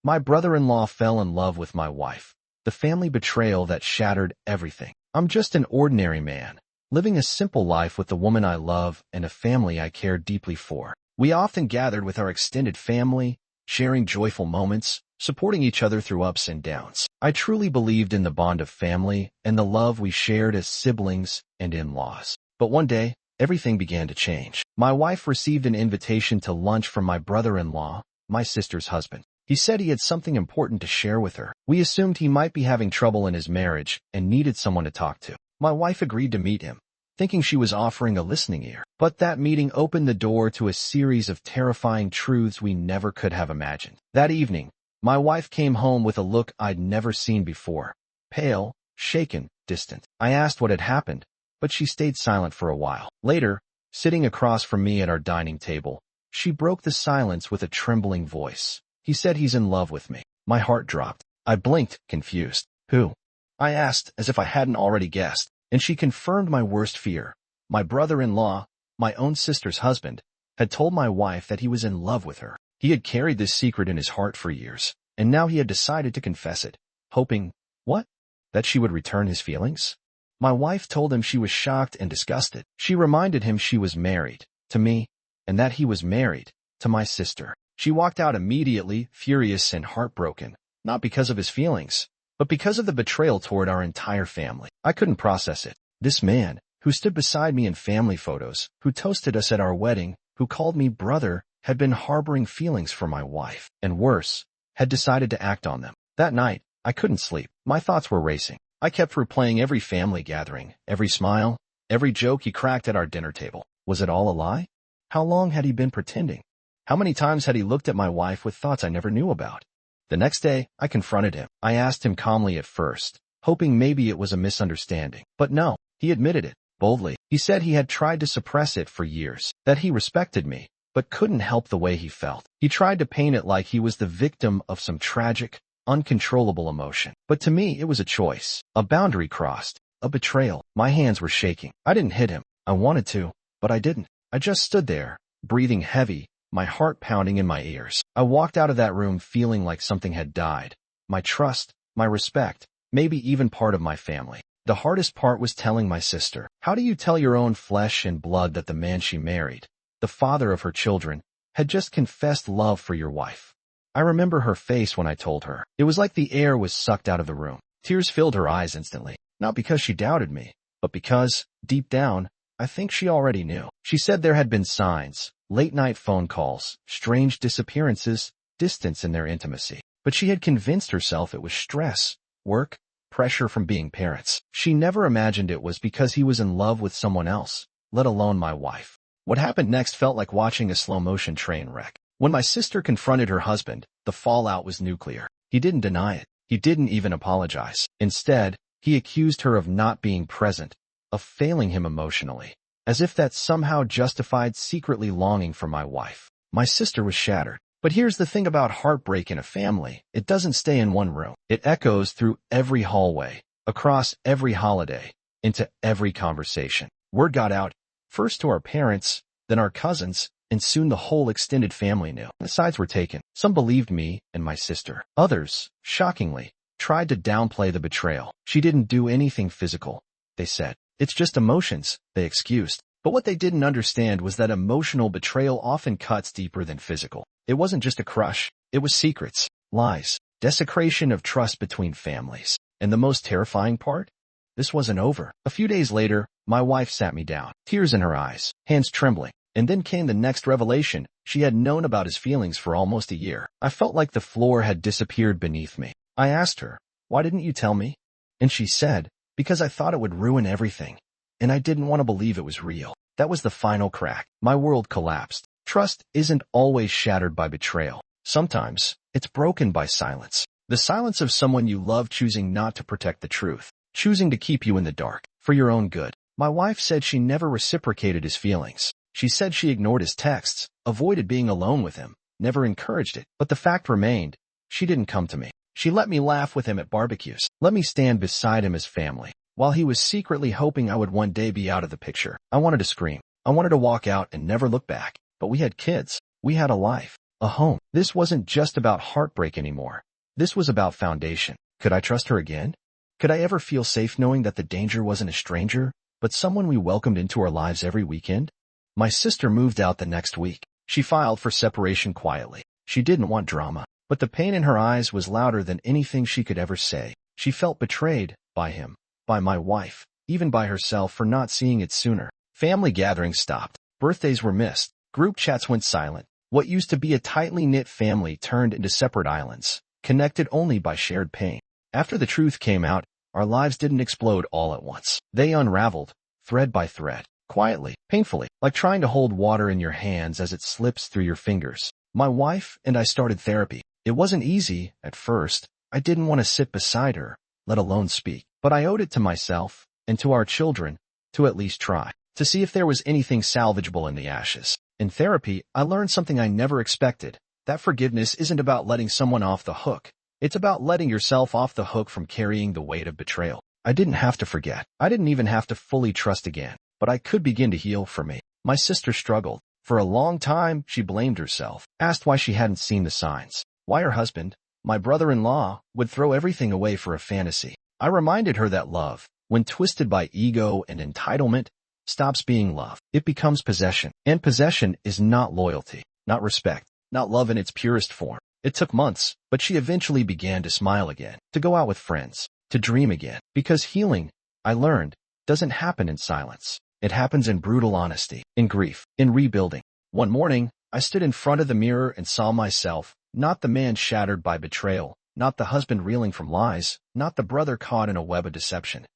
My brother-in-law fell in love with my wife. The family betrayal that shattered everything. I'm just an ordinary man, living a simple life with the woman I love and a family I care deeply for. We often gathered with our extended family, sharing joyful moments, supporting each other through ups and downs. I truly believed in the bond of family and the love we shared as siblings and in-laws. But one day, everything began to change. My wife received an invitation to lunch from my brother-in-law, my sister's husband. He said he had something important to share with her. We assumed he might be having trouble in his marriage and needed someone to talk to. My wife agreed to meet him, thinking she was offering a listening ear. But that meeting opened the door to a series of terrifying truths we never could have imagined. That evening, my wife came home with a look I'd never seen before. Pale, shaken, distant. I asked what had happened, but she stayed silent for a while. Later, sitting across from me at our dining table, she broke the silence with a trembling voice. He said he's in love with me. My heart dropped. I blinked, confused. Who? I asked, as if I hadn't already guessed, and she confirmed my worst fear. My brother-in-law, my own sister's husband, had told my wife that he was in love with her. He had carried this secret in his heart for years, and now he had decided to confess it, hoping, what? That she would return his feelings? My wife told him she was shocked and disgusted. She reminded him she was married, to me, and that he was married, to my sister. She walked out immediately, furious and heartbroken, not because of his feelings, but because of the betrayal toward our entire family. I couldn't process it. This man, who stood beside me in family photos, who toasted us at our wedding, who called me brother, had been harboring feelings for my wife, and worse, had decided to act on them. That night, I couldn't sleep. My thoughts were racing. I kept replaying every family gathering, every smile, every joke he cracked at our dinner table. Was it all a lie? How long had he been pretending? How many times had he looked at my wife with thoughts I never knew about? The next day, I confronted him. I asked him calmly at first, hoping maybe it was a misunderstanding. But no, he admitted it, boldly. He said he had tried to suppress it for years, that he respected me, but couldn't help the way he felt. He tried to paint it like he was the victim of some tragic, uncontrollable emotion. But to me, it was a choice, a boundary crossed, a betrayal. My hands were shaking. I didn't hit him. I wanted to, but I didn't. I just stood there, breathing heavy, my heart pounding in my ears. I walked out of that room feeling like something had died. My trust, my respect, maybe even part of my family. The hardest part was telling my sister. How do you tell your own flesh and blood that the man she married, the father of her children, had just confessed love for your wife? I remember her face when I told her. It was like the air was sucked out of the room. Tears filled her eyes instantly, not because she doubted me, but because, deep down, I think she already knew. She said there had been signs, late-night phone calls, strange disappearances, distance in their intimacy. But she had convinced herself it was stress, work, pressure from being parents. She never imagined it was because he was in love with someone else, let alone my wife. What happened next felt like watching a slow-motion train wreck. When my sister confronted her husband, the fallout was nuclear. He didn't deny it. He didn't even apologize. Instead, he accused her of not being present, of failing him emotionally, as if that somehow justified secretly longing for my wife. My sister was shattered. But here's the thing about heartbreak in a family. It doesn't stay in one room. It echoes through every hallway, across every holiday, into every conversation. Word got out, first to our parents, then our cousins, and soon the whole extended family knew. The sides were taken. Some believed me and my sister. Others, shockingly, tried to downplay the betrayal. She didn't do anything physical, they said. It's just emotions, they excused. But what they didn't understand was that emotional betrayal often cuts deeper than physical. It wasn't just a crush. It was secrets, lies, desecration of trust between families. And the most terrifying part? This wasn't over. A few days later, my wife sat me down, tears in her eyes, hands trembling. And then came the next revelation. She had known about his feelings for almost a year. I felt like the floor had disappeared beneath me. I asked her, "Why didn't you tell me?" And she said, "Because I thought it would ruin everything. And I didn't want to believe it was real." That was the final crack. My world collapsed. Trust isn't always shattered by betrayal. Sometimes, it's broken by silence. The silence of someone you love choosing not to protect the truth, choosing to keep you in the dark, for your own good. My wife said she never reciprocated his feelings. She said she ignored his texts, avoided being alone with him, never encouraged it. But the fact remained, she didn't come to me. She let me laugh with him at barbecues, let me stand beside him as family, while he was secretly hoping I would one day be out of the picture. I wanted to scream. I wanted to walk out and never look back. But we had kids. We had a life. a home. This wasn't just about heartbreak anymore. This was about foundation. Could I trust her again? Could I ever feel safe knowing that the danger wasn't a stranger, but someone we welcomed into our lives every weekend? My sister moved out the next week. She filed for separation quietly. She didn't want drama, but the pain in her eyes was louder than anything she could ever say. She felt betrayed by him, by my wife, even by herself for not seeing it sooner. Family gatherings stopped. Birthdays were missed. Group chats went silent. What used to be a tightly knit family turned into separate islands, connected only by shared pain. After the truth came out, our lives didn't explode all at once. They unraveled, thread by thread, quietly, painfully, like trying to hold water in your hands as it slips through your fingers. My wife and I started therapy. It wasn't easy at first. I didn't want to sit beside her, let alone speak. But I owed it to myself, and to our children, to at least try, to see if there was anything salvageable in the ashes. In therapy, I learned something I never expected, that forgiveness isn't about letting someone off the hook. It's about letting yourself off the hook from carrying the weight of betrayal. I didn't have to forget. I didn't even have to fully trust again, but I could begin to heal for me. My sister struggled. For a long time, she blamed herself, asked why she hadn't seen the signs, why her husband, my brother-in-law, would throw everything away for a fantasy. I reminded her that love, when twisted by ego and entitlement, stops being love. It becomes possession. And possession is not loyalty, not respect, not love in its purest form. It took months, but she eventually began to smile again, to go out with friends, to dream again. Because healing, I learned, doesn't happen in silence. It happens in brutal honesty, in grief, in rebuilding. One morning, I stood in front of the mirror and saw myself, not the man shattered by betrayal, not the husband reeling from lies, not the brother caught in a web of deception,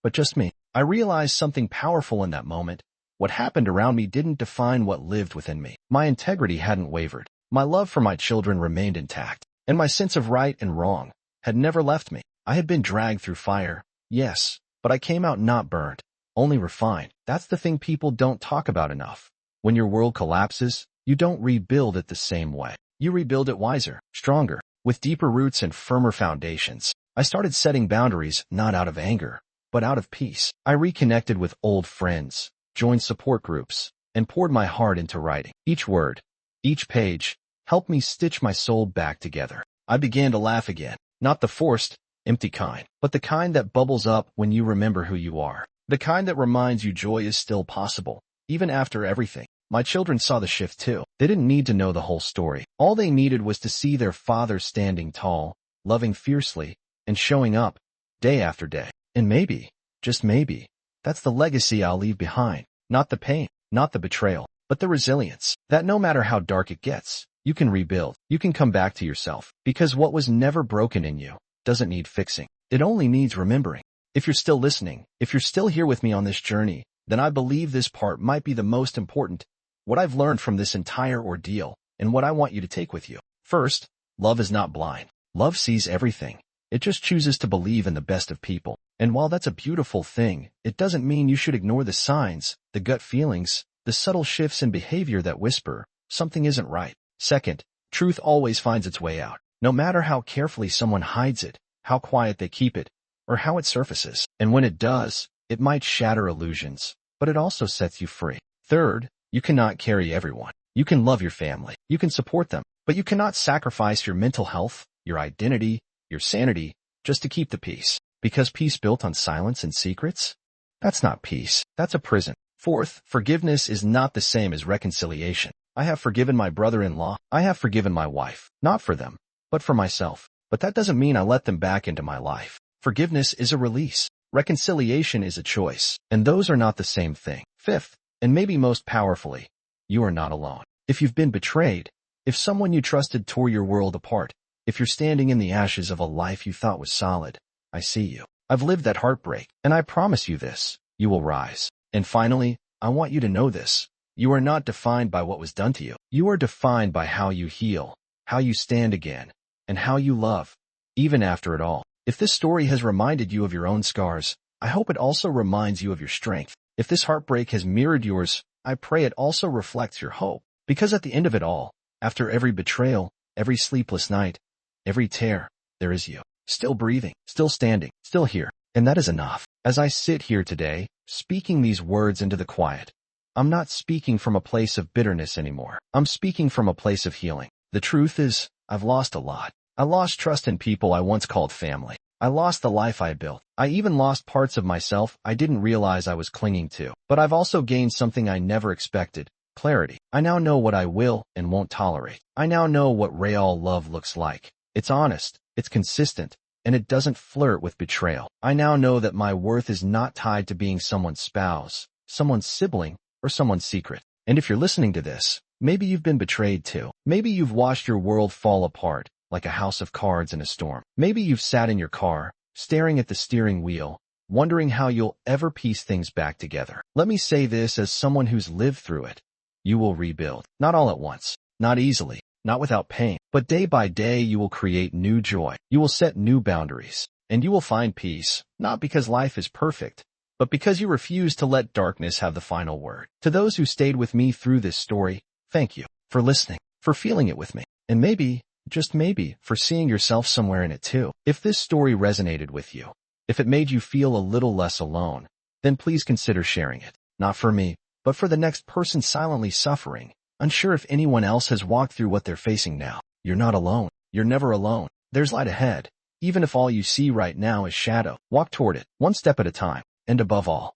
but just me. I realized something powerful in that moment. What happened around me didn't define what lived within me. My integrity hadn't wavered. My love for my children remained intact, and my sense of right and wrong had never left me. I had been dragged through fire, yes, but I came out not burned, only refined. That's the thing people don't talk about enough. When your world collapses, you don't rebuild it the same way. You rebuild it wiser, stronger, with deeper roots and firmer foundations. I started setting boundaries not out of anger, but out of peace. I reconnected with old friends, joined support groups, and poured my heart into writing. Each word, each page, helped me stitch my soul back together. I began to laugh again, not the forced, empty kind, but the kind that bubbles up when you remember who you are. The kind that reminds you joy is still possible, even after everything. My children saw the shift too. They didn't need to know the whole story. All they needed was to see their father standing tall, loving fiercely, and showing up, day after day. And maybe, just maybe, that's the legacy I'll leave behind. Not the pain, not the betrayal, but the resilience. That no matter how dark it gets, you can rebuild. You can come back to yourself. Because what was never broken in you doesn't need fixing. It only needs remembering. If you're still listening, if you're still here with me on this journey, then I believe this part might be the most important. What I've learned from this entire ordeal, and what I want you to take with you. First, love is not blind. Love sees everything. It just chooses to believe in the best of people. And while that's a beautiful thing, it doesn't mean you should ignore the signs, the gut feelings, the subtle shifts in behavior that whisper, something isn't right. Second, truth always finds its way out. No matter how carefully someone hides it, how quiet they keep it, or how it surfaces. And when it does, it might shatter illusions, but it also sets you free. Third, you cannot carry everyone. You can love your family. You can support them, but you cannot sacrifice your mental health, your identity, your sanity, just to keep the peace. Because peace built on silence and secrets? That's not peace. That's a prison. Fourth, forgiveness is not the same as reconciliation. I have forgiven my brother-in-law. I have forgiven my wife. Not for them, but for myself. But that doesn't mean I let them back into my life. Forgiveness is a release. Reconciliation is a choice. And those are not the same thing. Fifth, and maybe most powerfully, you are not alone. If you've been betrayed, if someone you trusted tore your world apart, if you're standing in the ashes of a life you thought was solid, I see you. I've lived that heartbreak, and I promise you this, you will rise. And finally, I want you to know this. You are not defined by what was done to you. You are defined by how you heal, how you stand again, and how you love, even after it all. If this story has reminded you of your own scars, I hope it also reminds you of your strength. If this heartbreak has mirrored yours, I pray it also reflects your hope. Because at the end of it all, after every betrayal, every sleepless night, every tear, there is you. Still breathing, still standing, still here. And that is enough. As I sit here today, speaking these words into the quiet, I'm not speaking from a place of bitterness anymore. I'm speaking from a place of healing. The truth is, I've lost a lot. I lost trust in people I once called family. I lost the life I built. I even lost parts of myself I didn't realize I was clinging to. But I've also gained something I never expected: clarity. I now know what I will and won't tolerate. I now know what real love looks like. It's honest, it's consistent, and it doesn't flirt with betrayal. I now know that my worth is not tied to being someone's spouse, someone's sibling, or someone's secret. And if you're listening to this, maybe you've been betrayed too. Maybe you've watched your world fall apart, like a house of cards in a storm. Maybe you've sat in your car, staring at the steering wheel, wondering how you'll ever piece things back together. Let me say this as someone who's lived through it. You will rebuild. Not all at once, not easily, not without pain, but day by day you will create new joy. You will set new boundaries, and you will find peace, not because life is perfect, but because you refuse to let darkness have the final word. To those who stayed with me through this story, thank you for listening, for feeling it with me, and maybe, just maybe, for seeing yourself somewhere in it too. If this story resonated with you, if it made you feel a little less alone, then please consider sharing it. Not for me, but for the next person silently suffering, unsure if anyone else has walked through what they're facing now. You're not alone. You're never alone. There's light ahead. Even if all you see right now is shadow, walk toward it, one step at a time. And above all,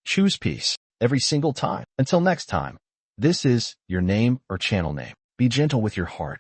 choose peace every single time. Until next time, this is your name or channel name. Be gentle with your heart.